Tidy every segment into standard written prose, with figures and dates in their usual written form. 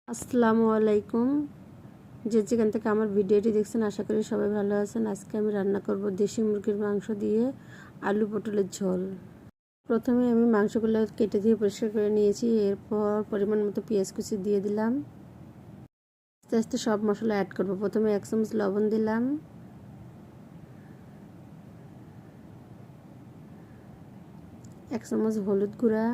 আসসালামু আলাইকুম। যে যেখান থেকে আমার ভিডিওটি দেখছেন আশা করি সবাই ভালো আছেন। আজকে আমি রান্না করব দেশি মুরগির মাংস দিয়ে আলু পটলের ঝোল। প্রথমে আমি মাংসগুলো কেটে দিয়ে পরিষ্কার করে নিয়েছি। এরপর পরিমাণ মতো পেঁয়াজ কুচি দিয়ে দিলাম। আস্তে আস্তে সব মশলা অ্যাড করব। প্রথমে 1 চামচ লবণ দিলাম, 1 চামচ হলুদ গুঁড়া,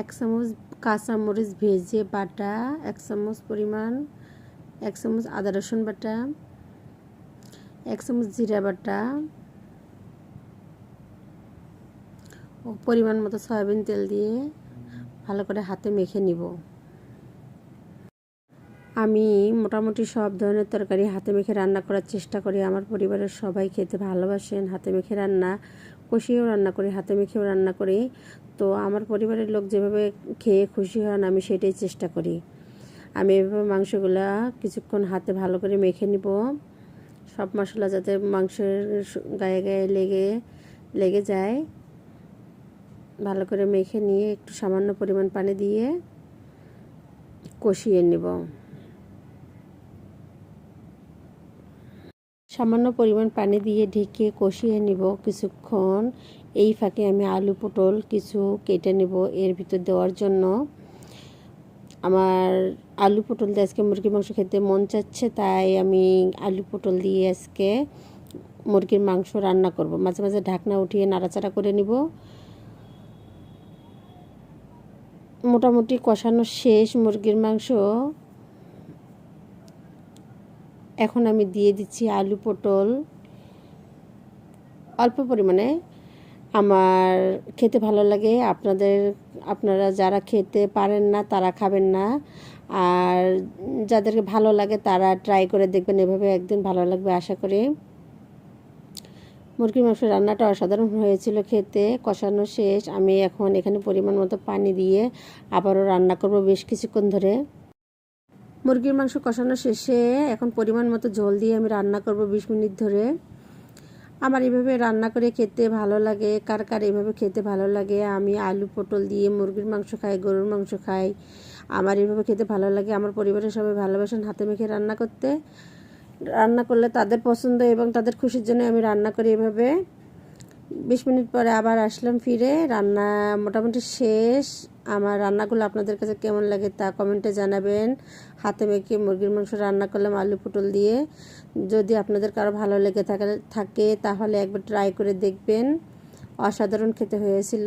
1 চামচ কাঁচামরিচ ভেজে বাটা, 1 চামচ পরিমাণ, 1 চামচ আদা রসুন বাটা, 1 চামচ জিরা বাটা ও পরিমাণ মতো সয়াবিন তেল দিয়ে ভালো করে হাতে মেখে নিব। আমি মোটামুটি সব ধরনের তরকারি হাতে মেখে রান্না করার চেষ্টা করি। আমার পরিবারের সবাই খেতে ভালোবাসেন হাতে মেখে রান্না। কষিয়েও রান্না করি, হাতে মেখেও রান্না করি। তো আমার পরিবারের লোক যেভাবে খেয়ে খুশি হন আমি সেটাই চেষ্টা করি। আমি এভাবে মাংসগুলা কিছুক্ষণ হাতে ভালো করে মেখে নিব। সব মশলা যাতে মাংসের গায়ে গায়ে লেগে যায় ভালো করে মেখে নিয়ে একটু সামান্য পরিমাণ পানি দিয়ে কষিয়ে নেব। সামান্য পরিমাণ পানি দিয়ে ঢেকে কষিয়ে নিব কিছুক্ষণ। এই ফাঁকে আমি আলু পটল কিছু কেটে নেব এর ভিতর দেওয়ার জন্য। আমার আলু পটল দিয়ে আজকে মুরগির মাংস খেতে মন চাচ্ছে, তাই আমি আলু পটল দিয়ে আজকে মুরগির মাংস রান্না করব। মাঝে মাঝে ঢাকনা উঠিয়ে নাড়াচাড়া করে নিব। মোটামুটি কষানো শেষ মুরগির মাংস। এখন আমি দিয়ে দিচ্ছি আলু পটল অল্প পরিমাণে। আমার খেতে ভালো লাগে, আপনারা যারা খেতে পারেন না তারা খাবেন না, আর যাদেরকে ভালো লাগে তারা ট্রাই করে দেখবেন, এভাবে একদিন ভালো লাগবে আশা করি। মুরগির মাংস রান্নাটা অসাধারণ হয়েছিল খেতে। কষানো শেষ, আমি এখন এখানে পরিমাণ মতো পানি দিয়ে আবারও রান্না করব বেশ কিছুক্ষণ ধরে। মুরগির মাংস কষানো শেষে এখন পরিমাণ মতো ঝোল দিয়ে আমি রান্না করব 20 মিনিট ধরে। আমার এভাবে রান্না করে খেতে ভালো লাগে। কার কার এভাবে খেতে ভালো লাগে? আমি আলু পটল দিয়ে মুরগির মাংস খাই, গরুর মাংস খাই। আমার এভাবে খেতে ভালো লাগে। আমার পরিবারের সবাই ভালোবাসেন হাতে মেখে রান্না করতে। রান্না করলে তাদের পছন্দ এবং তাদের খুশির জন্য আমি রান্না করি এভাবে। 20 মিনিট পরে আবার আসলাম ফিরে। রান্না মোটামুটি শেষ। আমার রান্নাগুলো আপনাদের কাছে কেমন লাগে তা কমেন্টে জানাবেন। হাতে মেখে মুরগির মাংস রান্না করলাম আলু পটল দিয়ে। যদি আপনাদের কারো ভালো লেগে থাকে তাহলে একবার ট্রাই করে দেখবেন। অসাধারণ খেতে হয়েছিল।